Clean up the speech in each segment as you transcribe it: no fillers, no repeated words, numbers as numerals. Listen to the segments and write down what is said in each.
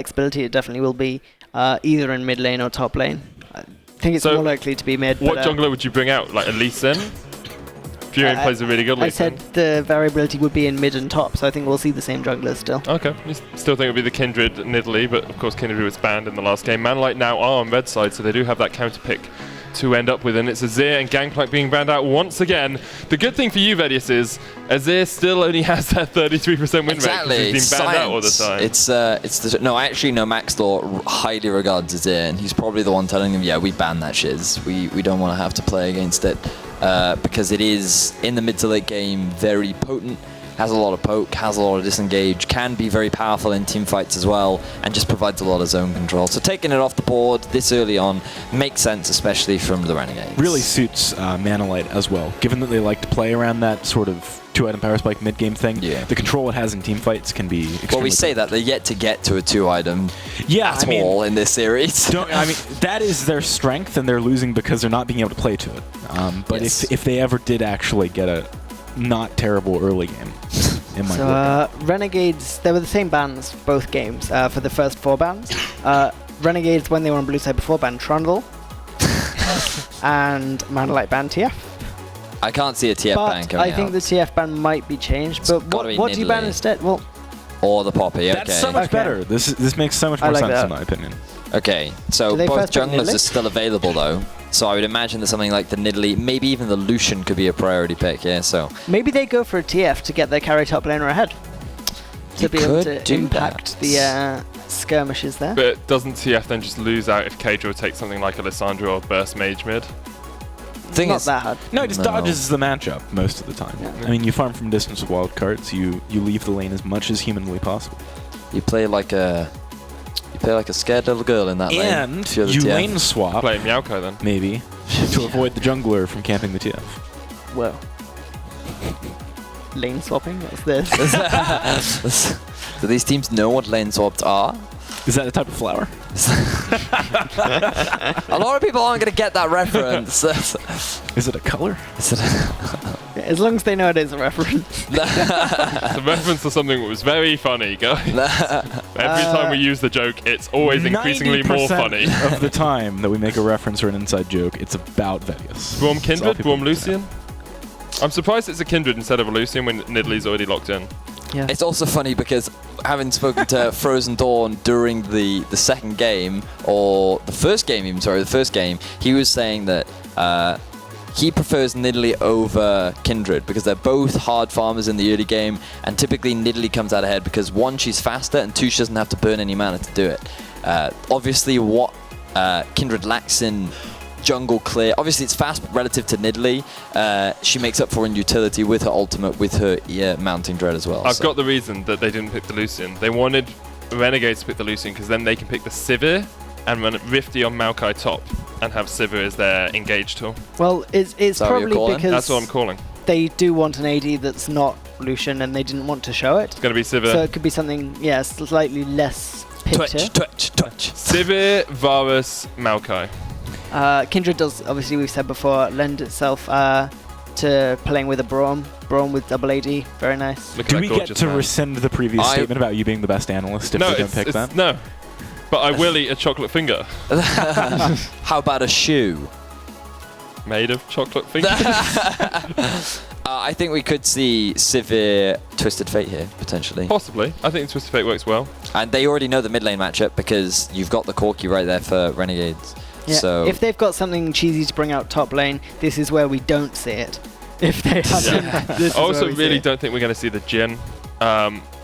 flexibility, it definitely will be either in mid lane or top lane. I think it's more likely to be mid. What jungler would you bring out? Like a Lee Sin? Fury plays a really good Lee Sin. I said the variability would be in mid and top, so I think we'll see the same junglers still. Okay. You still think it would be the Kindred Nidalee, but of course Kindred was banned in the last game. Manlight now are on red side, so they do have that counter pick to end up with, and it's Azir and Gangplank being banned out once again. The good thing for you, Vedius, is Azir still only has that 33% win rate because he's been banned out all the time. No, I actually know Max Law highly regards Azir, and he's probably the one telling him, yeah, we ban that shiz. We don't want to have to play against it because it is, in the mid to late game, very potent. Has a lot of poke, has a lot of disengage, can be very powerful in team fights as well, and just provides a lot of zone control. So taking it off the board this early on makes sense, especially from the Renegades. Really suits Manalight as well, given that they like to play around that sort of 2-item power spike mid-game thing. Yeah. The control it has in team fights can be extremely Well, we say that, they're yet to get to a 2-item all in this series. That is their strength, and they're losing because they're not being able to play to it. But if they ever did actually get a not terrible early game. Renegades, they were the same bans both games for the first 4 bans. Renegades, when they were on blue side before, banned Trundle and Manalight banned TF. I can't see a TF ban coming out. I think the TF ban might be changed, but what do you ban instead? Well, or the Poppy, That's so much better. This makes so much more sense in my opinion. Okay, so both junglers are still available though. So I would imagine that something like the Nidalee, maybe even the Lucian could be a priority pick, so... Maybe they go for a TF to get their carry top laner ahead. To be able to impact the skirmishes there. But doesn't TF then just lose out if Kadro takes something like Alessandro or Burst Mage mid? Not that hard. No, it just dodges the matchup most of the time. Yeah. I mean, you farm from distance with wild cards, you leave the lane as much as humanly possible. You play like a scared little girl in that lane. And you lane swap. Play Meowko then. Maybe. To avoid the jungler from camping the TF. Well. Lane swapping? What's this? Do these teams know what lane swaps are? Is that a type of flower? A lot of people aren't going to get that reference. Is it a color? As long as they know it is a reference. It's a reference to something that was very funny, guys. Every time we use the joke, it's always increasingly more funny. Of the time that we make a reference or an inside joke, it's about Vedius. Warm Kindred, Warm Lucian. I'm surprised it's a Kindred instead of a Lucian when Nidalee's already locked in. Yeah. It's also funny because having spoken to Frozen Dawn during the second game, or the first game even, the first game, he was saying that he prefers Nidalee over Kindred because they're both hard farmers in the early game, and typically Nidalee comes out ahead because 1, she's faster, and 2, she doesn't have to burn any mana to do it. Obviously what Kindred lacks in jungle clear. Obviously it's fast relative to Nidalee. She makes up for in utility with her ultimate, with her mounting dread as well. I've got the reason that they didn't pick the Lucian. They wanted Renegades to pick the Lucian because then they can pick the Sivir and run Rifty on Maokai top and have Sivir as their engage tool. Well, it's probably because that's what I'm calling. They do want an AD that's not Lucian and they didn't want to show it. It's going to be Sivir. So it could be something, slightly less picture. Twitch. Sivir, Varus, Maokai. Kindred does, obviously we've said before, lend itself to playing with a Braum. Braum with double AD, very nice. Do we get to rescind the previous statement about you being the best analyst if we don't pick that? No, but I will eat a chocolate finger. How about a shoe? Made of chocolate fingers? I think we could see Sivir Twisted Fate here, potentially. Possibly. I think Twisted Fate works well. And they already know the mid lane matchup because you've got the Corki right there for Renegades. Yeah, so if they've got something cheesy to bring out top lane, this is where we don't see it. If they have I also really don't think we're going to see the Jhin.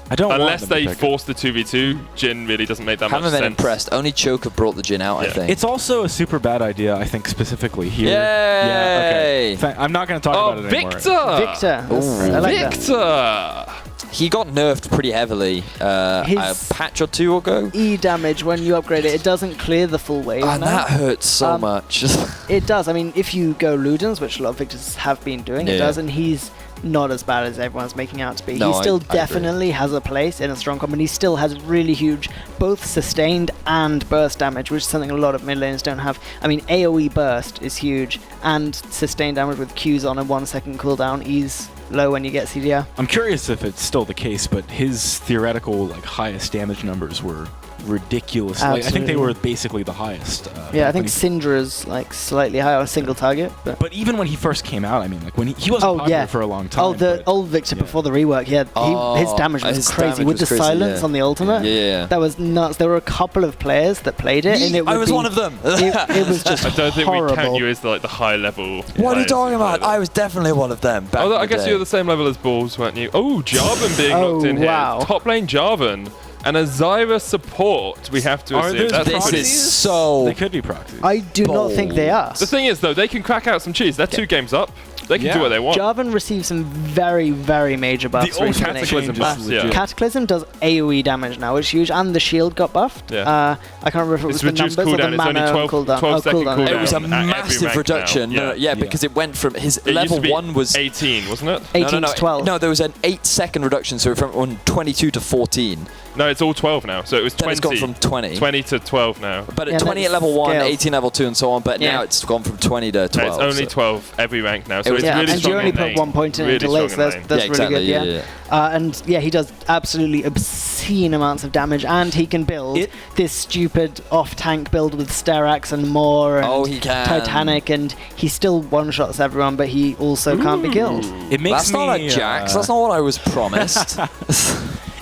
I don't unless they force the 2v2, Jhin really doesn't make that much sense. Haven't been impressed. Only Choke have brought the Jhin out, I think. It's also a super bad idea, I think, specifically here. Yay! Yeah, okay. I'm not going to talk about it anymore. Victor! I like Victor! That. He got nerfed pretty heavily a patch or 2 ago. E damage, when you upgrade it, it doesn't clear the full wave. And that hurts so much. It does. I mean, if you go Ludens, which a lot of Victors have been doing, it does, and he's not as bad as everyone's making out to be. No, he still definitely has a place in a strong comp, and he still has really huge both sustained and burst damage, which is something a lot of mid laners don't have. I mean, AoE burst is huge, and sustained damage with Qs on a 1 second cooldown is low when you get CDR. I'm curious if it's still the case, but his theoretical highest damage numbers were ridiculous. Like, I think they were basically the highest. Yeah, I think Syndra's like slightly higher on single target. But even when he first came out, I mean, like when he wasn't popular for a long time. Oh, the old Victor before the rework, his damage was crazy with the silence on the ultimate. Yeah. That was nuts. There were a couple of players that played it, and I was one of them. It was just I don't think horrible. we count you as like the high level. What are you talking about? I was definitely one of them. Back Although in I guess the day. you're the same level as Balls, weren't you? Oh, Jarvan being locked in here. Wow. Top lane Jarvan. And a Zyra support, we have to assume. That's this pretty- is so... They could be proxies. I do not think they are. The thing is, though, they can crack out some cheese. They're 2 games up. They can do what they want. Jarvan received some very, very major buffs The old recently. Cataclysm buffs, yeah. Cataclysm does AoE damage now, which is huge, and the shield got buffed. Yeah. I can't remember if it was It's the reduced numbers or the cooldown. It's only mana 12 cooldown. 12-second cooldown. It was a at every massive rank reduction. now. No, because it went from his It used level to be 1 was 18, wasn't it? 18 to 12. No, there was an 8-second reduction, so from 22 to 14. No, it's all 12 now. So it was Then 20. it's gone from 20. 20 to 12 now. But Yeah, at 20 at that's level 1, scales. 18 level 2, and so on. But Yeah. now it's gone from 20 to 12. It's only so- 12 every rank now. So was- it's Yeah, really and strong you only in put lane. 1 point in Really into late, so strong in that's lane. really exactly, good. Yeah. And yeah, he does absolutely obscene amounts of damage, and he can build this stupid off-tank build with Sterax and more, and he can. Titanic, and he still one-shots everyone, but he also can't be killed. It makes That's not a Jax. That's not what I was promised.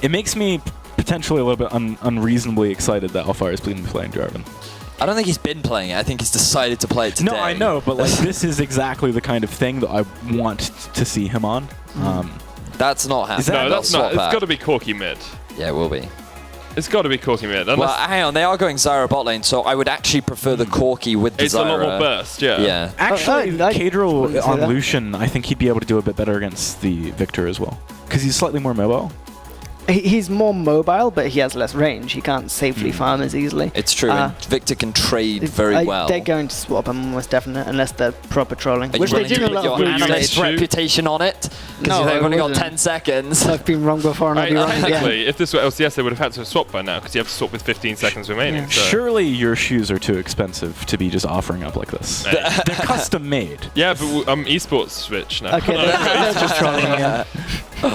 It makes me potentially a little bit unreasonably excited that Alfaro is playing Jarvan. I don't think he's been playing it. I think he's decided to play it today. No, I know, but like this is exactly the kind of thing that I want to see him on. That's not happening. No, that's not. It's That. got to be Corki mid. Yeah, it will be. It's got to be Corki mid. Well, Unless hang on. They are going Zyra bot lane, so I would actually prefer the Corki with the it's Zyra. a lot more burst, yeah. Yeah. Actually, I wouldn't Cadril say on that. Lucian, I think he'd be able to do a bit better against the Victor as well, because he's slightly more mobile. He's more mobile, but he has less range. He can't safely farm as easily. It's true. And Victor can trade very well. They're going to swap him, almost definite, unless they're proper trolling. Are Which you they willing to do a put lot your of group analyst stage. reputation on it? Because No, they've I only got wouldn't. 10 seconds. I've been wrong before and I'll be wrong again. Technically, if this were LCS, they would have had to swap by now because you have to swap with 15 seconds remaining. So. Surely your shoes are too expensive to be just offering up like this. Hey. They're custom made. Yeah, but I'm esports switch now. Okay, they're just trolling again.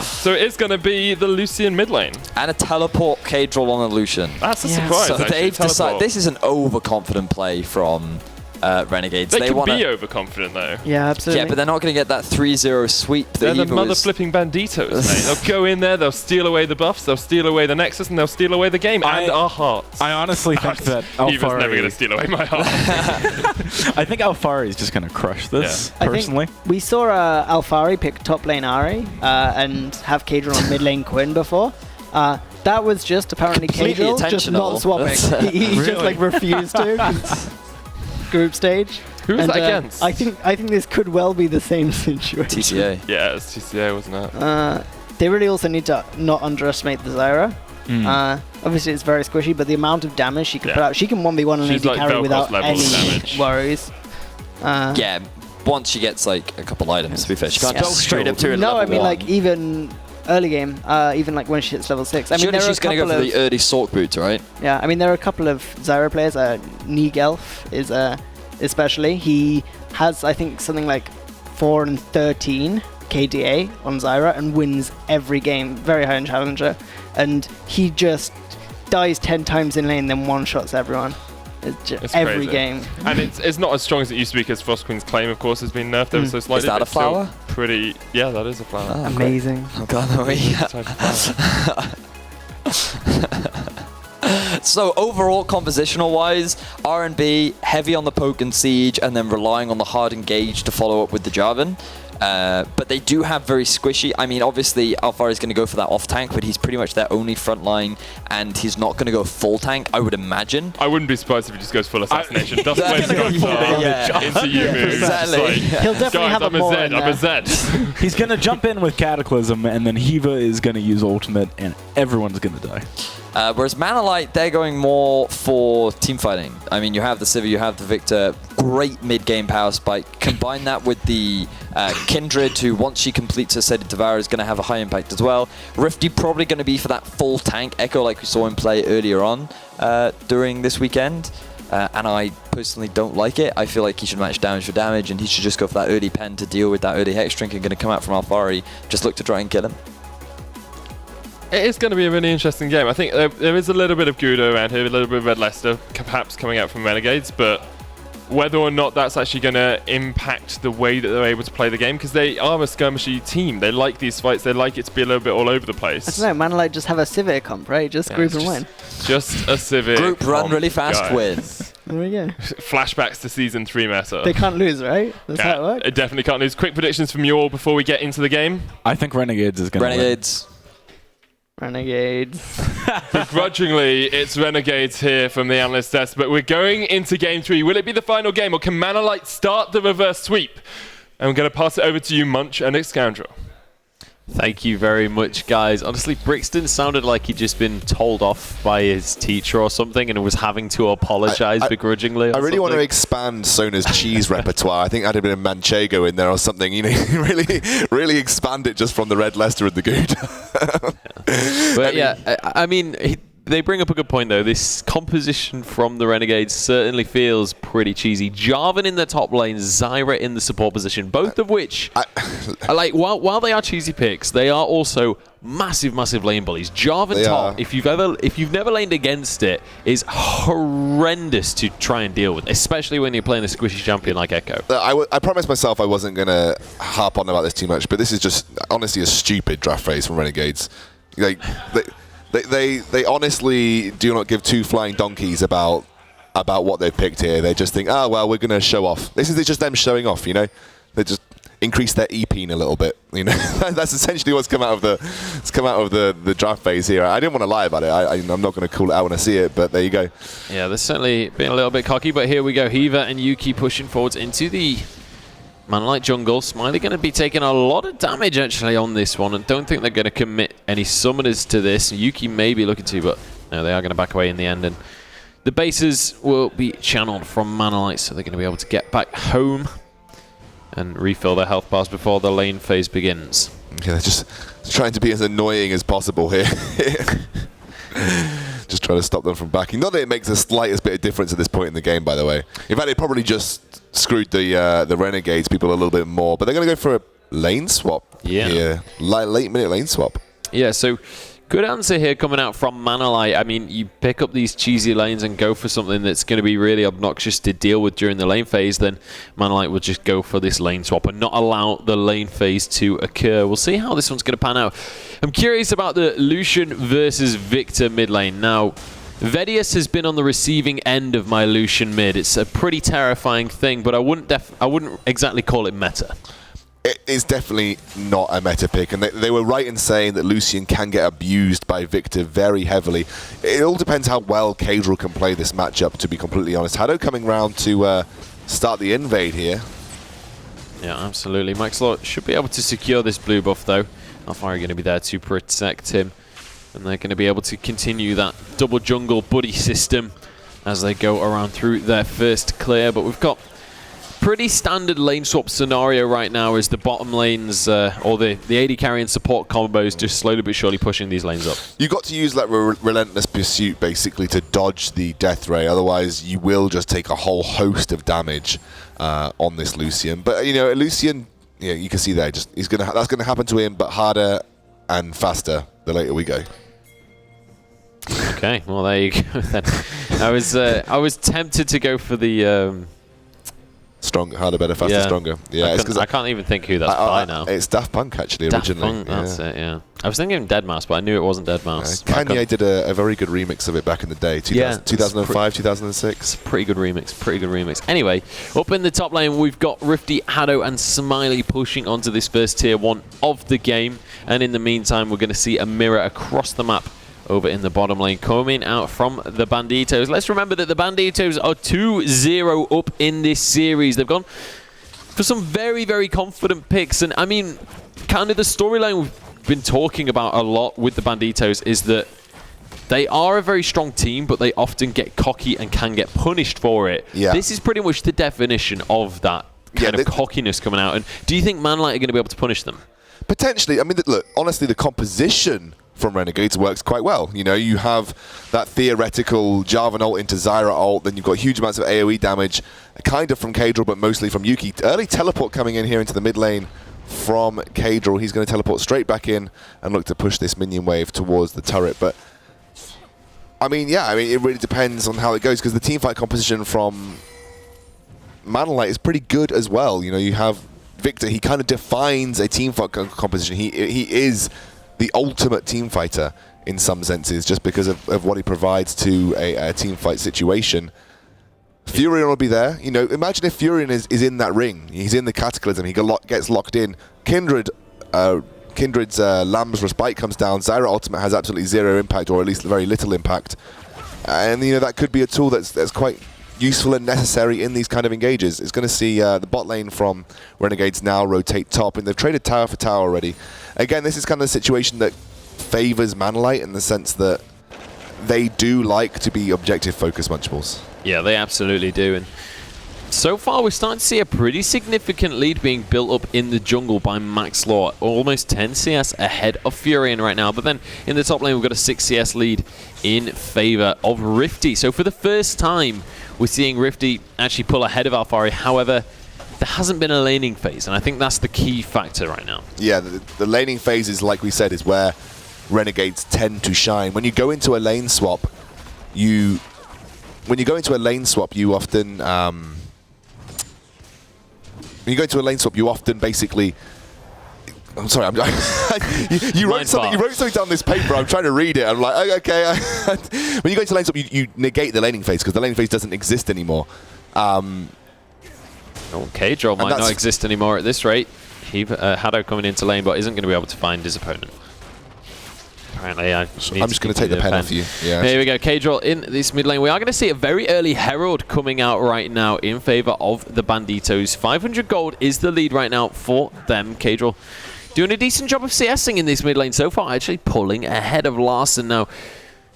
So it's going to be the Lucian mid lane. And a teleport Cadril on a Lucian. That's a Yeah. surprise. So actually, they've decided teleport. this is an overconfident play from Renegades. They could wanna, be overconfident though. Yeah, absolutely. yeah, but they're not going to get that 3-0 sweep that They're the Eva mother was. flipping banditos, mate. They'll go in there, they'll steal away the buffs, they'll steal away the Nexus, and they'll steal away the game and our hearts. I honestly think that Eva's never going to Alfari. steal away my heart. I think Alfari is just going to crush this I think personally. we saw Alfari pick top lane Ari and have Cadril on mid lane Quinn before. That was just apparently Completely Cadril just intentional. not swapping. He just Really? like refused to. Group stage. Who was And, that against? I think this could well be the same situation. TCA. Yeah, it's TCA, wasn't it? They really also need to not underestimate the Zyra. Obviously, it's very squishy, but the amount of damage she can put out, she can 1v1 an She's AD like carry Vel'Koz without level any damage. worries. Yeah, once she gets like a couple items, to be fair, she can't Yeah. just straight up to it. No, I level mean, one. like, even early game, even like when she hits level 6. I mean, Surely there are she's a going to go couple for of the early Sork boots, right? yeah. I mean, there are a couple of Zyra players. Negelf is especially. He has, I think, something like 4 and 13 KDA on Zyra and wins every game, very high in Challenger, and he just dies 10 times in lane, then one-shots everyone. It's Every crazy. game. And it's not as strong as it used to be because Frost Queen's claim, of course, has been nerfed ever so slightly. Is that but a it's still flower? Pretty. Yeah, that is a flower. Oh, Amazing. Oh god, no way. Type of flower. So overall, compositional wise, RNB heavy on the poke and siege, and then relying on the hard engage to follow up with the Jarvan. But they do have very squishy. I mean, obviously, Alfaro is going to go for that off tank, but he's pretty much their only front line, and he's not going to go full tank, I would imagine. I wouldn't be surprised if he just goes full assassination. Dust That's Blaze gonna guns go full damage. into Yumu. Exactly. It's like, He'll definitely guys, have I'm a more a in Z, I'm there. a Z. He's going to jump in with Cataclysm, and then Hiva is going to use Ultimate, and everyone's going to die. Whereas Manalite, they're going more for team fighting. I mean, you have the Civi, you have the Victor, great mid-game power spike. Combine that with the Kindred, who once she completes her set of Devour is going to have a high impact as well. Rifty probably going to be for that full tank Echo like we saw him play earlier on during this weekend. And I personally don't like it. I feel like he should match damage for damage, and he should just go for that early pen to deal with that early Hex Drink and going to come out from Alfari. Just look to try and kill him. It is going to be a really interesting game. I think there is a little bit of Gudo around here, a little bit of Red Leicester, perhaps coming out from Renegades, but whether or not that's actually going to impact the way that they're able to play the game, because they are a skirmishy team. They like these fights. They like it to be a little bit all over the place. I don't know, Manolite just have a Civic comp, right? Just group and win. Just a Civic Group run really fast, guys. win. There we go. Flashbacks to Season 3 meta. They can't lose, right? That's how it works. It definitely can't lose. Quick predictions from you all before we get into the game. I think Renegades is going to win. Renegades. Begrudgingly, it's Renegades here from the analyst desk, but we're going into Game 3. Will it be the final game, or can Manolite start the reverse sweep? And we're going to pass it over to you, Munch and Scoundrel. Thank you very much, guys. Honestly, Brixton sounded like he'd just been told off by his teacher or something and was having to apologize begrudgingly. I really want to expand Sona's cheese repertoire. I think I'd have been a manchego in there or something. You know, really expand it just from the Red Leicester and the Gouda. But I mean, they bring up a good point, though. This composition from the Renegades certainly feels pretty cheesy. Jarvan in the top lane, Zyra in the support position, both of which, like, while they are cheesy picks, they are also massive lane bullies. Jarvan top, if you've never laned against it, is horrendous to try and deal with, especially when you're playing a squishy champion like Echo. I promised myself I wasn't going to harp on about this too much, but this is just honestly a stupid draft phase from Renegades. Like, They honestly do not give two flying donkeys about what they've picked here. They just think, well, we're going to show off. This is just them showing off, you know. They just increase their EP a little bit, you know. That's essentially what's come out of the draft phase here. I didn't want to lie about it. I'm not going to call it out when I see it, but there you go. Yeah, they're certainly being a little bit cocky, but here we go. Hiva and Yuki pushing forwards into the Manolite jungle. Smiley going to be taking a lot of damage actually on this one, and don't think they're going to commit any summoners to this. Yuki may be looking to, but no, they are going to back away in the end, and the bases will be channeled from Manolite, so they're going to be able to get back home and refill their health bars before the lane phase begins. Yeah, they're just trying to be as annoying as possible here. Just trying to stop them from backing. Not that it makes the slightest bit of difference at this point in the game, by the way. In fact, it probably just screwed the Renegades people a little bit more. But they're going to go for a lane swap here. Late minute lane swap. Yeah, so good answer here coming out from Manolite. I mean, you pick up these cheesy lanes and go for something that's going to be really obnoxious to deal with during the lane phase, then Manolite will just go for this lane swap and not allow the lane phase to occur. We'll see how this one's going to pan out. I'm curious about the Lucian versus Victor mid lane. Now, Vedius has been on the receiving end of my Lucian mid. It's a pretty terrifying thing, but I wouldn't exactly call it meta. It is definitely not a meta pick, and they were right in saying that Lucian can get abused by Victor very heavily. It all depends how well Kadril can play this matchup, to be completely honest. Hado coming round to start the invade here. Yeah, absolutely. Mikeslot should be able to secure this blue buff, though. Alpha are going to be there to protect him, and they're going to be able to continue that double jungle buddy system as they go around through their first clear. But we've got pretty standard lane swap scenario right now as the bottom lanes, or the AD carry and support combos just slowly but surely pushing these lanes up. You've got to use that relentless pursuit basically to dodge the death ray, otherwise you will just take a whole host of damage on this Lucian. But you know, Lucian, yeah, you can see there, just that's gonna happen to him, but harder and faster the later we go. Okay, well there you go then. I was tempted to go for the Strong, harder, better, faster, stronger. Yeah, I can't even think who that's by now. It's Daft Punk, actually, originally. Daft Punk, that's it, yeah. I was thinking Deadmau5, but I knew it wasn't Deadmau5. Kanye did a very good remix of it back in the day, 2005, 2006. Pretty good remix. Anyway, up in the top lane, we've got Rifty, Hado, and Smiley pushing onto this first tier 1 of the game. And in the meantime, we're going to see a mirror across the map over in the bottom lane coming out from the Banditos. Let's remember that the Banditos are 2-0 up in this series. They've gone for some very, very confident picks. And I mean, kind of the storyline we've been talking about a lot with the Banditos is that they are a very strong team, but they often get cocky and can get punished for it. Yeah. This is pretty much the definition of that kind of cockiness coming out. And do you think Manolite are going to be able to punish them? Potentially. I mean, look, honestly, the composition from Renegades works quite well. You know, you have that theoretical Jarvan ult into Zyra ult, then you've got huge amounts of AoE damage, kind of from Kadril, but mostly from Yuki. Early teleport coming in here into the mid lane from Kadril. He's going to teleport straight back in and look to push this minion wave towards the turret. But I mean, yeah, it really depends on how it goes, because the teamfight composition from Manlight is pretty good as well. You know, you have Victor. He kind of defines a teamfight composition. He is the ultimate team fighter in some senses, just because of what he provides to a teamfight situation. Furion will be there. You know, imagine if Furion is in that ring. He's in the Cataclysm. He gets locked in. Kindred's Lamb's Respite comes down. Zyra Ultimate has absolutely zero impact, or at least very little impact. And, you know, that could be a tool that's quite useful and necessary in these kind of engages. It's going to see the bot lane from Renegades now rotate top, and they've traded tower for tower already. Again, this is kind of the situation that favors Manlight in the sense that they do like to be objective-focused Munchables. Yeah, they absolutely do. And so far, we're starting to see a pretty significant lead being built up in the jungle by Max Law. Almost 10 CS ahead of Furion right now. But then in the top lane, we've got a 6 CS lead in favor of Rifty. So for the first time, we're seeing Rifty actually pull ahead of Alphari. However, there hasn't been a laning phase, and I think that's the key factor right now. Yeah, the laning phase is, like we said, is where Renegades tend to shine. When you go into a lane swap, you often basically. I'm sorry. You wrote something down this paper. I'm trying to read it. I'm like, okay. When you go into lane swap, you negate the laning phase because the laning phase doesn't exist anymore. Kadril might not exist anymore at this rate. Hado coming into lane, but isn't going to be able to find his opponent. Apparently, I'm just going to take the pen off you. Yeah. Here we go. Kadril in this mid lane. We are going to see a very early Herald coming out right now in favor of the Banditos. 500 gold is the lead right now for them. Kadril doing a decent job of CSing in this mid lane so far, actually pulling ahead of Larson. Now,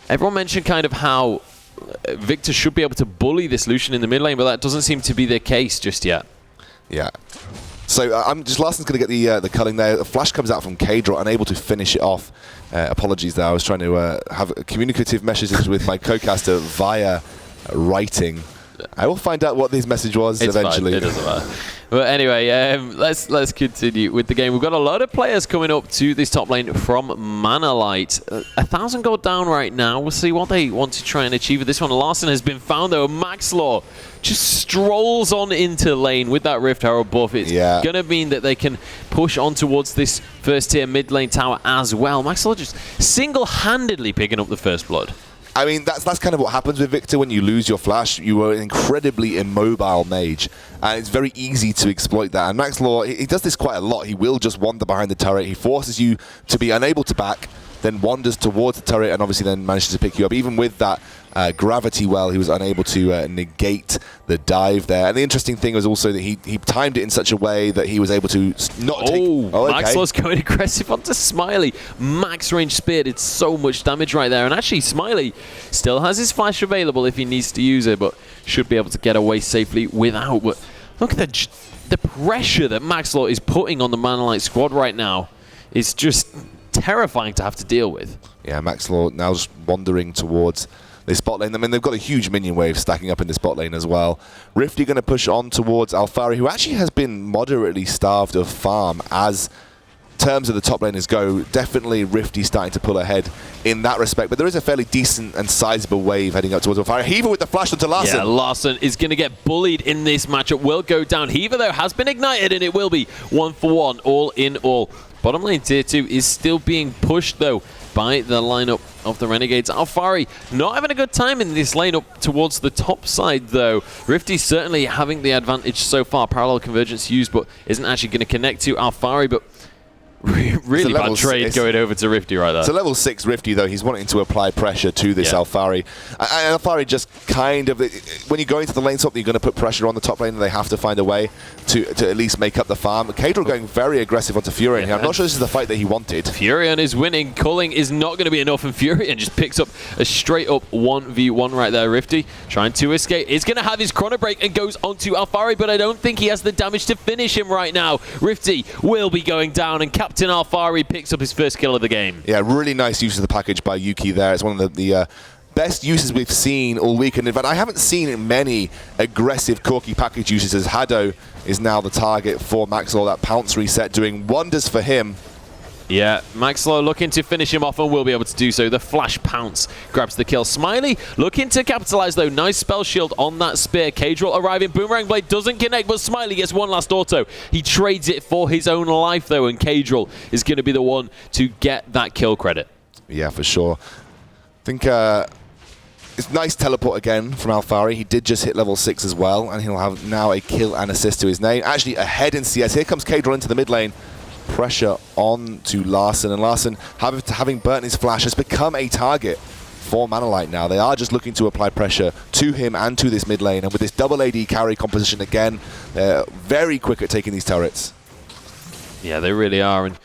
everyone mentioned kind of how Victor should be able to bully this Lucian in the mid lane, but that doesn't seem to be the case just yet. Yeah. So Larson's going to get the culling there. A flash comes out from Kadril, unable to finish it off. Apologies there. I was trying to have communicative messages with my co-caster via writing. I will find out what this message was eventually. Fine. It doesn't matter. But anyway, let's continue with the game. We've got a lot of players coming up to this top lane from Manalight. 1,000 gold down right now. We'll see what they want to try and achieve with this one. Larson has been found though. Max Law just strolls on into lane with that Rift Herald buff. It's going to mean that they can push on towards this first tier mid lane tower as well. Max Law just single-handedly picking up the first blood. I mean, that's kind of what happens with Victor when you lose your flash. You are an incredibly immobile mage, and it's very easy to exploit that. And Max Law, he does this quite a lot. He will just wander behind the turret. He forces you to be unable to back, then wanders towards the turret, and obviously then manages to pick you up. Even with that gravity well, he was unable to negate the dive there. And the interesting thing was also that he timed it in such a way that he was able to not take... Oh, okay. Max Law's going aggressive onto Smiley. Max range spear did so much damage right there. And actually, Smiley still has his flash available if he needs to use it, but should be able to get away safely without. But look at the pressure that Max Law is putting on the Manlight squad right now. It's just terrifying to have to deal with. Yeah, Max Law now just wandering towards this bot lane. I mean, they've got a huge minion wave stacking up in this bot lane as well. Rifty going to push on towards Alphari, who actually has been moderately starved of farm as terms of the top laners go. Definitely Rifty starting to pull ahead in that respect, but there is a fairly decent and sizable wave heading up towards Alphari. Heaver with the flash onto Larson. Yeah, Larson is going to get bullied in this matchup. Will go down. Heaver, though, has been ignited, and it will be 1-for-1, all in all. Bottom lane tier 2 is still being pushed, though, by the lineup of the Renegades. Alphari not having a good time in this lane up towards the top side, though. Rifty certainly having the advantage so far. Parallel convergence used, but isn't actually going to connect to Alphari, but really bad trade going over to Rifty right there. It's a level 6 Rifty, though. He's wanting to apply pressure to this Alphari. And Alphari just kind of... When you go into the lane swap, you're going to put pressure on the top lane, and they have to find a way to at least make up the farm. Kadril going very aggressive onto Furion here. I'm not sure this is the fight that he wanted. Furion is winning. Culling is not going to be enough, and Furion just picks up a straight-up 1v1 right there. Rifty trying to escape. Is going to have his chrono break and goes onto Alphari, but I don't think he has the damage to finish him right now. Rifty will be going down, and Captain Alphari picks up his first kill of the game. Yeah, really nice use of the package by Yuki there. It's one of the best uses we've seen all week. And in fact, I haven't seen many aggressive Corki package uses, as Hado is now the target for Maxwell. That pounce reset doing wonders for him. Yeah, Maxlow looking to finish him off and will be able to do so. The flash pounce grabs the kill. Smiley looking to capitalize though. Nice spell shield on that spear. Cadril arriving. Boomerang Blade doesn't connect, but Smiley gets one last auto. He trades it for his own life though, and Cadril is going to be the one to get that kill credit. Yeah, for sure. I think it's nice teleport again from Alfari. He did just hit level 6 as well, and he'll have now a kill and assist to his name. Actually ahead in CS. Here comes Cadril into the mid lane. Pressure on to Larson, and Larson, having burnt his flash, has become a target for Manolite now. They are just looking to apply pressure to him and to this mid lane, and with this double AD carry composition again, they're very quick at taking these turrets. Yeah, they really are, and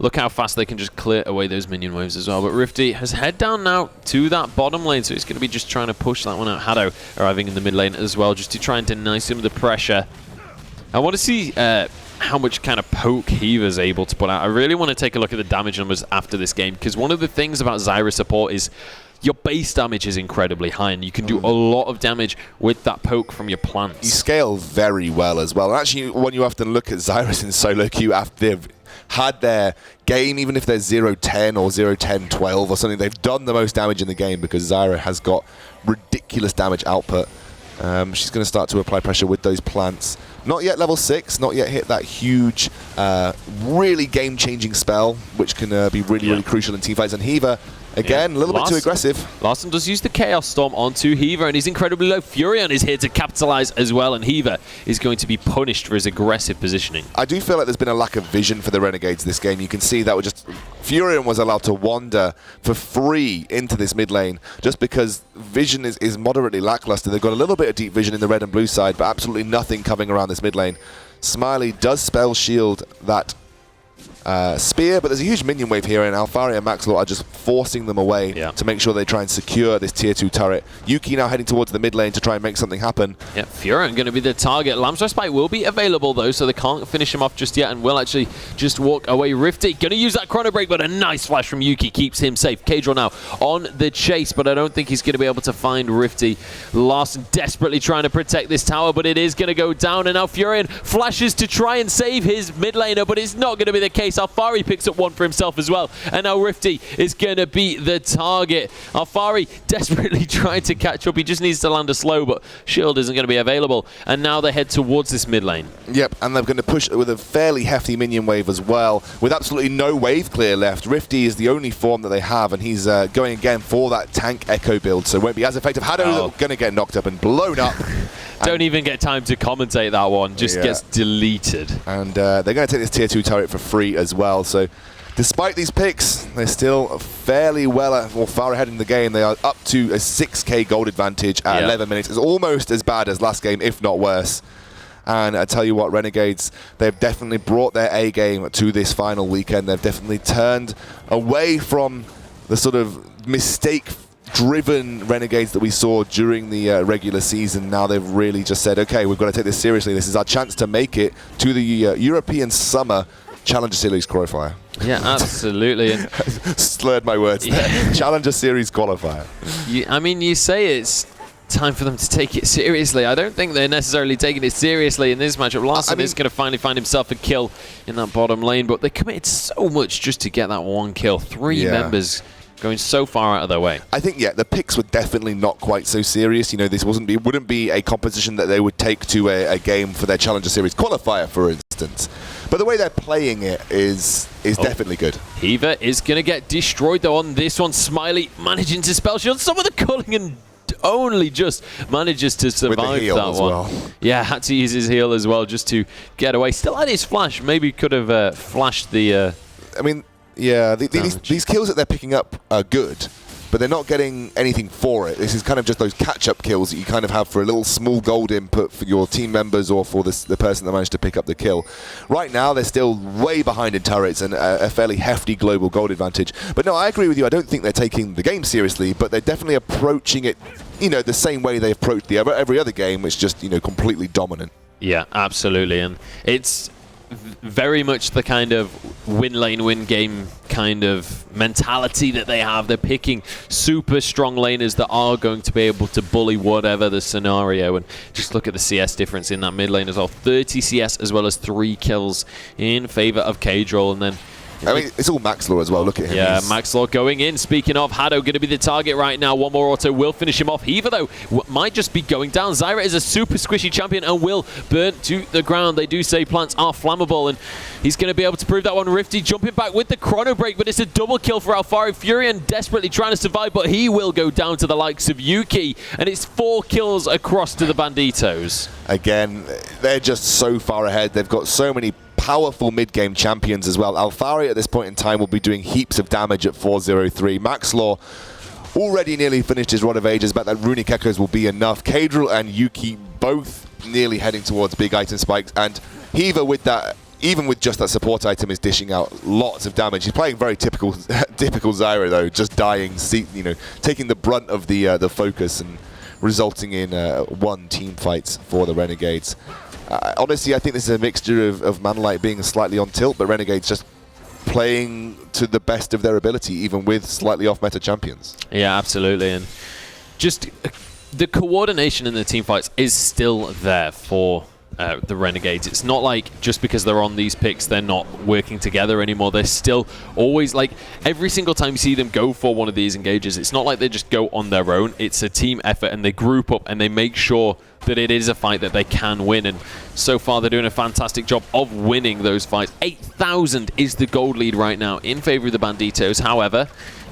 look how fast they can just clear away those minion waves as well. But Rifty has head down now to that bottom lane, so he's going to be just trying to push that one out. Hado arriving in the mid lane as well, just to try and deny some of the pressure. I want to see how much kind of poke Heaver's able to put out. I really want to take a look at the damage numbers after this game, because one of the things about Zyra support is your base damage is incredibly high, and you can do a lot of damage with that poke from your plants. You scale very well as well. And actually, when you often look at Zyra in solo queue after they've had their game, even if they're 0-10 or 0-10-12 or something, they've done the most damage in the game because Zyra has got ridiculous damage output. She's going to start to apply pressure with those plants. Not yet level 6, not yet hit that huge, really game-changing spell, which can be really, really crucial in teamfights. And Heaver, again, a little bit too aggressive. Larson does use the Chaos Storm onto Heaver, and he's incredibly low. Furion is here to capitalize as well, and Heaver is going to be punished for his aggressive positioning. I do feel like there's been a lack of vision for the Renegades this game. You can see that Furion was allowed to wander for free into this mid lane just because vision is moderately lackluster. They've got a little bit of deep vision in the red and blue side, but absolutely nothing coming around this mid lane. Smiley does spell shield that spear, but there's a huge minion wave here, and Alfari and Maxlaw are just forcing them away to make sure they try and secure this tier 2 turret. Yuki now heading towards the mid lane to try and make something happen. Yeah, Furion going to be the target. Lamb's Respite will be available though, so they can't finish him off just yet, and will actually just walk away. Rifty going to use that chrono break, but a nice flash from Yuki keeps him safe. Cadril now on the chase, but I don't think he's going to be able to find Rifty. Larson desperately trying to protect this tower, but it is going to go down, and now Furion flashes to try and save his mid laner, but it's not going to be the case. Alfari picks up one for himself as well, and now Rifty is going to be the target. Alfari desperately trying to catch up. He just needs to land a slow, but shield isn't going to be available, and now they head towards this mid lane. Yep, and they're going to push with a fairly hefty minion wave as well, with absolutely no wave clear left. Rifty is the only form that they have, and he's going again for that tank echo build, so it won't be as effective. Hado going to get knocked up and blown up. Don't even get time to commentate that one, just gets deleted. And they're going to take this tier 2 turret for free as well, so despite these picks, they're still fairly far ahead in the game. They are up to a 6k gold advantage at 11 minutes. It's almost as bad as last game, if not worse. And I tell you what, Renegades, they've definitely brought their A game to this final weekend. They've definitely turned away from the sort of mistake-driven Renegades that we saw during the regular season. Now they've really just said, okay, we've got to take this seriously. This is our chance to make it to the European Summer Challenger Series qualifier. Yeah, absolutely. And slurred my words there. Challenger Series qualifier. I mean, you say it's time for them to take it seriously. I don't think they're necessarily taking it seriously in this matchup. Larson is going to finally find himself a kill in that bottom lane, but they committed so much just to get that one kill. 3 members going so far out of their way. I think, the picks were definitely not quite so serious. You know, this wouldn't be a composition that they would take to a game for their Challenger Series qualifier, for instance. But the way they're playing it is definitely good. Heaver is going to get destroyed, though, on this one. Smiley managing to spell shield some of the culling and only just manages to survive that one. Well. Yeah, had to use his heal as well just to get away. Still had his flash. Maybe could have flashed the... these kills that they're picking up are good, but they're not getting anything for it. This is kind of just those catch-up kills that you kind of have for a little small gold input for your team members or for the person that managed to pick up the kill. Right now, they're still way behind in turrets and a fairly hefty global gold advantage. But no, I agree with you. I don't think they're taking the game seriously, but they're definitely approaching it, the same way they approached every other game, which just, completely dominant. Yeah, absolutely. And it's very much the kind of win lane, win game kind of mentality that they have. They're picking super strong laners that are going to be able to bully whatever the scenario. And just look at the CS difference in that mid lane as well. 30 CS as well as 3 kills in favor of K-Droll. And then I mean, it's all Maxlaw as well. Look at him. yeah, Maxlaw going in. Speaking of, Hado going to be the target right now. One more auto will finish him off. Hiva, though, might just be going down. Zyra is a super squishy champion and will burn to the ground. They do say plants are flammable, and he's going to be able to prove that one. Rifty jumping back with the chrono break, but it's a double kill for Alphari. Furion desperately trying to survive, but he will go down to the likes of Yuki, and it's 4 kills across to the Banditos. Again, they're just so far ahead. They've got so many powerful mid-game champions as well. Alphari at this point in time will be doing heaps of damage at 403. Maxlaw already nearly finished his Rod of Ages, but that Runic Echoes will be enough. K-Droll and Yuki both nearly heading towards big item spikes, and Hiva with that, even with just that support item, is dishing out lots of damage. He's playing very typical Zyra though, just dying, taking the brunt of the focus and resulting in 1 team fights for the Renegades. Honestly, I think this is a mixture of Manlight being slightly on tilt, but Renegades just playing to the best of their ability, even with slightly off-meta champions. Yeah, absolutely. And just the coordination in the team fights is still there for the Renegades. It's not like just because they're on these picks, they're not working together anymore. They're still always, like, every single time you see them go for one of these engages, it's not like they just go on their own. It's a team effort, and they group up and they make sure that it is a fight that they can win, and so far they're doing a fantastic job of winning those fights. 8,000 is the gold lead right now in favor of the Banditos. However,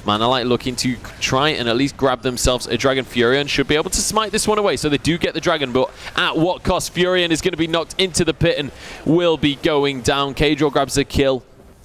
Manalight looking to try and at least grab themselves a Dragon. Furion should be able to smite this one away, so they do get the Dragon, but at what cost? Furion is going to be knocked into the pit and will be going down. K-Droll grabs the kill,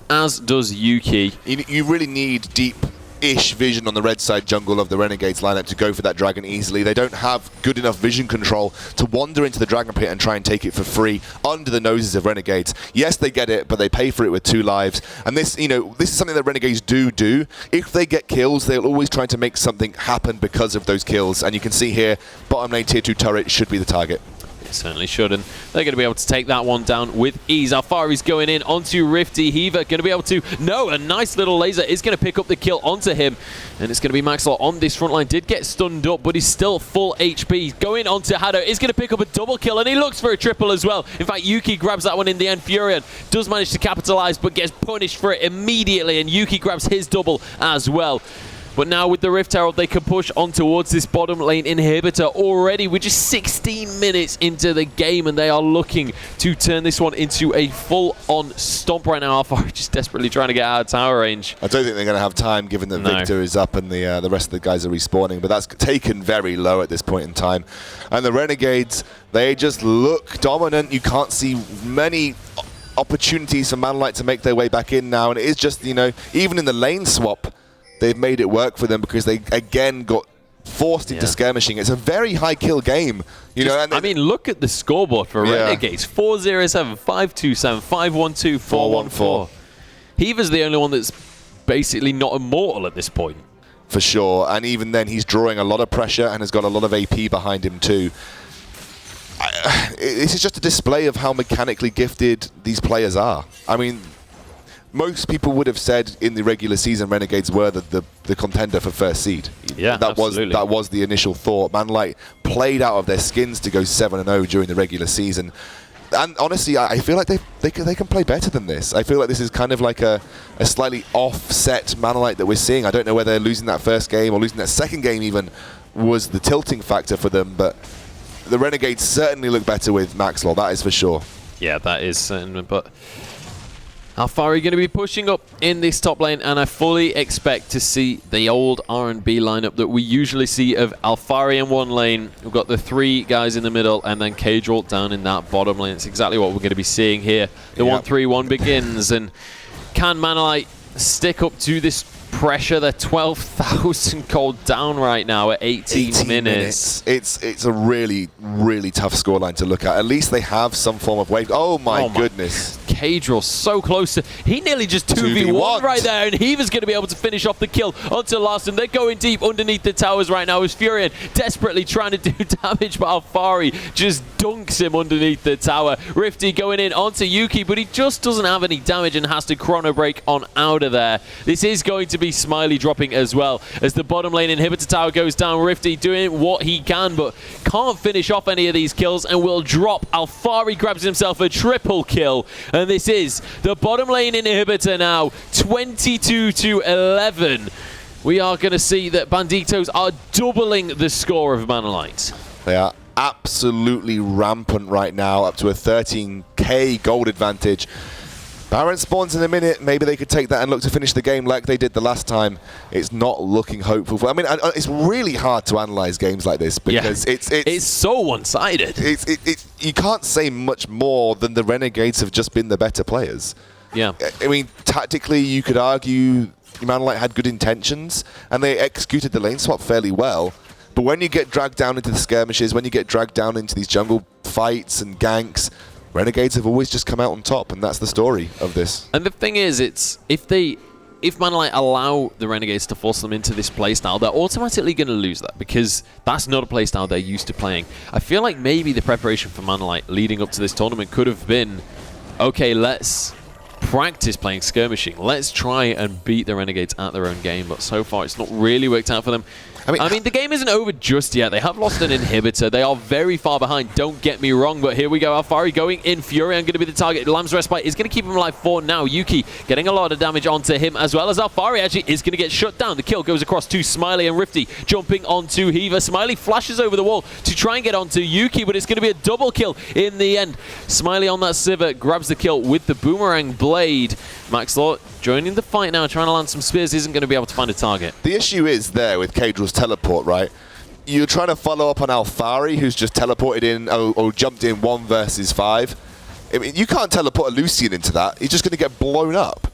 as does Yuki. You really need deep-ish vision on the red side jungle of the Renegades lineup to go for that Dragon easily. They don't have good enough vision control to wander into the Dragon pit and try and take it for free under the noses of Renegades. Yes, they get it, but they pay for it with 2 lives. And this, this is something that Renegades do. If they get kills, they'll always try to make something happen because of those kills. And you can see here, bottom lane tier 2 turret should be the target. It certainly should, and they're going to be able to take that one down with ease. Alphari's going in onto Rifty. Hiva going to be able to... No, a nice little laser is going to pick up the kill onto him, and it's going to be Maxlaw on this front line. Did get stunned up, but he's still full HP. Going onto Hado is going to pick up a double kill, and he looks for a triple as well. In fact, Yuki grabs that one in the end. Furion does manage to capitalize, but gets punished for it immediately, and Yuki grabs his double as well. But now with the Rift Herald, they can push on towards this bottom lane inhibitor already. We're just 16 minutes into the game, and they are looking to turn this one into a full-on stomp right now. Alpha just desperately trying to get out of tower range. I don't think they're going to have time, given that Victor is up and the rest of the guys are respawning, but that's taken very low at this point in time. And the Renegades, they just look dominant. You can't see many opportunities for Manlight to make their way back in now, and it is just, even in the lane swap, they've made it work for them because they, again, got forced into skirmishing. It's a very high kill game. I mean, look at the scoreboard for Renegades. 407, 527, 512, 414. Hiva's the only one that's basically not immortal at this point. For sure. And even then, he's drawing a lot of pressure and has got a lot of AP behind him too. This is just a display of how mechanically gifted these players are. I mean, most people would have said in the regular season Renegades were the contender for first seed. Yeah, that was the initial thought. Manlight played out of their skins to go 7-0 during the regular season. And honestly, I feel like they can play better than this. I feel like this is kind of like a slightly offset Manlight that we're seeing. I don't know whether losing that first game or losing that second game even was the tilting factor for them, but the Renegades certainly look better with Maxlaw, that is for sure. Yeah, that is certain, but Alphari going to be pushing up in this top lane, and I fully expect to see the old RNB lineup that we usually see of Alphari in one lane. We've got the 3 guys in the middle, and then K-Droll down in that bottom lane. It's exactly what we're going to be seeing here. The 1-3-1 begins, and can Manalight stick up to this pressure. They're 12,000 gold down right now at 18 minutes. It's a really, really tough scoreline to look at. At least they have some form of wave. Oh my goodness. Cadril so close to... He nearly just 2v1 right there, and he was going to be able to finish off the kill onto Larson. They're going deep underneath the towers right now as Furion desperately trying to do damage, but Alfari just dunks him underneath the tower. Rifty going in onto Yuki, but he just doesn't have any damage and has to chrono break on out of there. This is going to be Smiley dropping as well as the bottom lane inhibitor tower goes down. Rifty doing what he can, but can't finish off any of these kills and will drop. Alfari grabs himself a triple kill, and this is the bottom lane inhibitor now, 22-11. We are going to see that Banditos are doubling the score of Manolite. They are absolutely rampant right now, up to a 13k gold advantage. Baron spawns in a minute. Maybe they could take that and look to finish the game like they did the last time. It's not looking hopeful. I mean, it's really hard to analyze games like this because it's so one-sided. You can't say much more than the Renegades have just been the better players. Yeah. I mean, tactically, you could argue Manolite had good intentions and they executed the lane swap fairly well. But when you get dragged down into the skirmishes, when you get dragged down into these jungle fights and ganks, Renegades have always just come out on top, and that's the story of this. And the thing is, if Manolite allow the Renegades to force them into this playstyle, they're automatically going to lose that because that's not a playstyle they're used to playing. I feel like maybe the preparation for Manolite leading up to this tournament could have been, okay, let's practice playing skirmishing. Let's try and beat the Renegades at their own game, but so far it's not really worked out for them. I mean, the game isn't over just yet. They have lost an inhibitor. They are very far behind, don't get me wrong, but here we go. Alfari going in. Furion going to be the target. Lamb's Respite is going to keep him alive for now. Yuki getting a lot of damage onto him, as well as Alfari actually is going to get shut down. The kill goes across to Smiley and Rifty jumping onto Heaver. Smiley flashes over the wall to try and get onto Yuki, but it's going to be a double kill in the end. Smiley on that Sivir grabs the kill with the Boomerang Blade. Max Law joining the fight now, trying to land some spears, isn't going to be able to find a target. The issue is there with Cadril's teleport, right? You're trying to follow up on Alfari, who's just teleported in or jumped in 1 versus 5. I mean, you can't teleport a Lucian into that. He's just going to get blown up.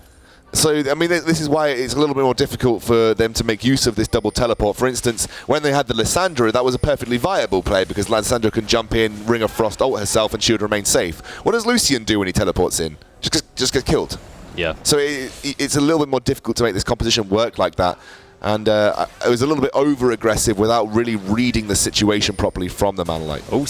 So, I mean, this is why it's a little bit more difficult for them to make use of this double teleport. For instance, when they had the Lissandra, that was a perfectly viable play because Lissandra can jump in, Ring of Frost, ult herself, and she would remain safe. What does Lucian do when he teleports in? Just get killed. Yeah. So it's a little bit more difficult to make this composition work like that. And it was a little bit over-aggressive without really reading the situation properly from the Manolite. Oh,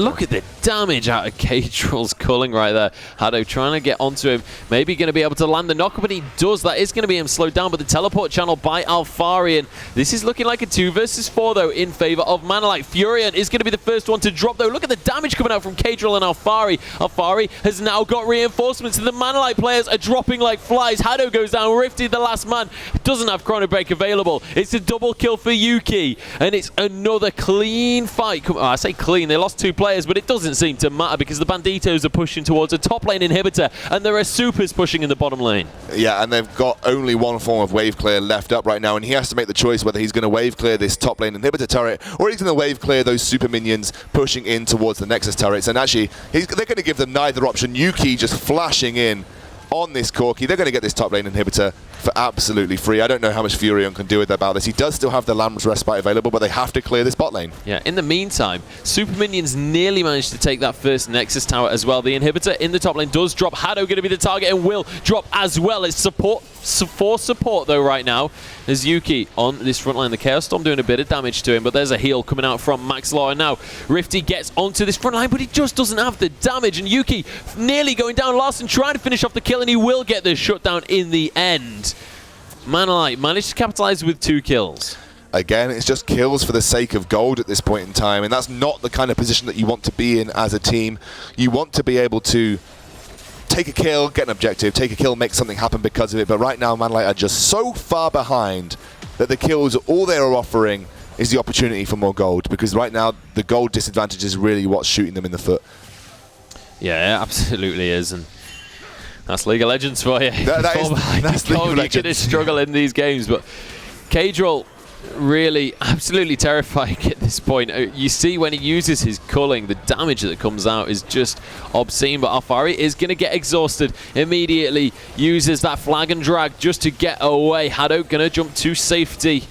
look at the damage out of Cadril's culling right there. Hado trying to get onto him. Maybe going to be able to land the knocker, but he does. That is going to be him slowed down, but the teleport channel by Alfari. And this is looking like a 2 versus 4, though, in favor of Manolite. Furion is going to be the first one to drop, though. Look at the damage coming out from Cadril and Alfari. Alfari has now got reinforcements, and the Manolite players are dropping like flies. Hado goes down. Rifty, the last man, doesn't have Chrono Break available. It's a double kill for Yuki, and it's another clean fight. I say clean, they lost 2 players, but it doesn't seem to matter because the Banditos are pushing towards a top lane inhibitor, and there are supers pushing in the bottom lane. Yeah, and they've got only one form of wave clear left up right now, and he has to make the choice whether he's going to wave clear this top lane inhibitor turret, or he's going to wave clear those super minions pushing in towards the Nexus turrets. And actually, they're going to give them neither option. Yuki just flashing in on this Corki. They're going to get this top lane inhibitor for absolutely free. I don't know how much Furion can do about this. He does still have the Lamb's Respite available, but they have to clear this bot lane. Yeah, in the meantime, Super Minions nearly managed to take that first Nexus tower as well. The inhibitor in the top lane does drop. Hado going to be the target and will drop as well. It's support for support, though, right now. There's Yuki on this front line. The Chaos Storm doing a bit of damage to him, but there's a heal coming out from Max Law. And now Rifty gets onto this front line, but he just doesn't have the damage. And Yuki nearly going down. Larson trying to finish off the kill, and he will get the shutdown in the end. Manolite managed to capitalize with 2 kills. Again, it's just kills for the sake of gold at this point in time, and that's not the kind of position that you want to be in as a team. You want to be able to take a kill, get an objective, take a kill, make something happen because of it, but right now Manolite are just so far behind that the kills, all they are offering is the opportunity for more gold, because right now the gold disadvantage is really what's shooting them in the foot. Yeah, it absolutely is, and that's League of Legends for you. That's League of Legends. You're going to struggle in these games, but Cadril really absolutely terrifying at this point. You see when he uses his culling, the damage that comes out is just obscene, but Alfari is going to get exhausted immediately, uses that flag and drag just to get away. Haddo going to jump to safety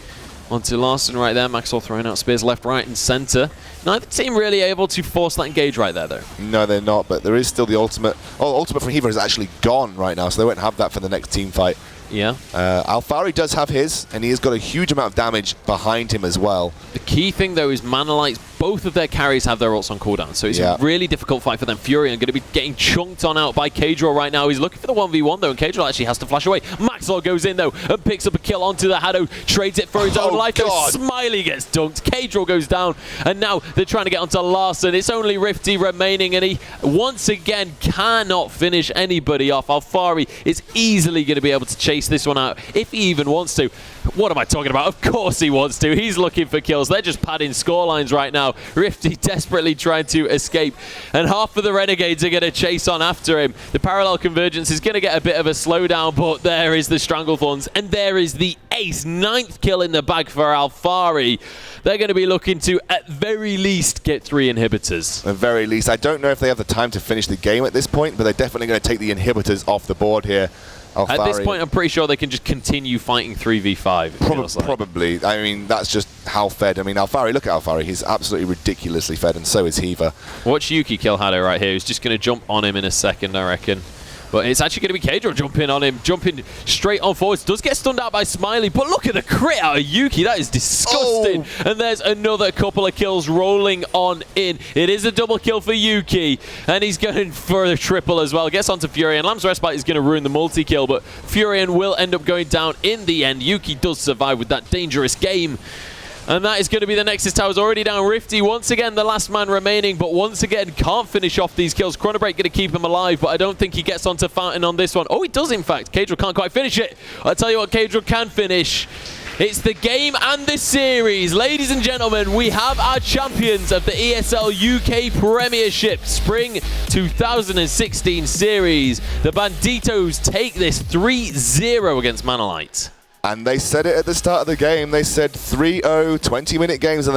onto Larson right there. Maxwell throwing out spears left, right and center. Neither team really able to force that engage right there though. No, they're not, but there is still the ultimate. Oh, ultimate from Hiva is actually gone right now, so they won't have that for the next team fight. Yeah. Alfari does have his, and he has got a huge amount of damage behind him as well. The key thing, though, is Manalites, both of their carries have their ults on cooldown, so it's a really difficult fight for them. Furion going to be getting chunked on out by Kadril right now. He's looking for the 1v1, though, and Kadril actually has to flash away. Maxwell goes in, though, and picks up a kill onto the Haddo, trades it for his own life. Smiley gets dunked. Kadril goes down, and now they're trying to get onto Larson. It's only Rifty remaining, and he, once again, cannot finish anybody off. Alfari is easily going to be able to chase this one out if he even wants to. What am I talking about? Of course he wants to. He's looking for kills. They're just padding scorelines right now. Rifty desperately trying to escape, and half of the Renegades are going to chase on after him. The parallel convergence is going to get a bit of a slowdown, but there is the Stranglethorns, and there is the ace. 9th kill in the bag for Alfari. They're going to be looking to, at very least, get 3 inhibitors. At very least. I don't know if they have the time to finish the game at this point, but they're definitely going to take the inhibitors off the board here. Alfari. At this point, I'm pretty sure they can just continue fighting 3v5. Probably. I mean, that's just how fed. I mean, Alfari, look at Alfari. He's absolutely ridiculously fed, and so is Hiva. Watch Yuki kill Haddo right here. He's just going to jump on him in a second, I reckon. But it's actually going to be Kadril jumping on him, jumping straight on forwards. Does get stunned out by Smiley, but look at the crit out of Yuki. That is disgusting. Oh. And there's another couple of kills rolling on in. It is a double kill for Yuki, and he's going for a triple as well. Gets onto Furion. Lamb's Respite is going to ruin the multi-kill, but Furion will end up going down in the end. Yuki does survive with that dangerous game. And that is going to be the Nexus Towers already down. Rifty, once again, the last man remaining, but once again, can't finish off these kills. Chronobreak going to keep him alive, but I don't think he gets onto Fountain on this one. Oh, he does, in fact. Kadril can't quite finish it. I'll tell you what Kadril can finish. It's the game and the series. Ladies and gentlemen, we have our champions of the ESL UK Premiership Spring 2016 series. The Banditos take this 3-0 against Manalite. And they said it at the start of the game. They said 3-0, 20-minute games, and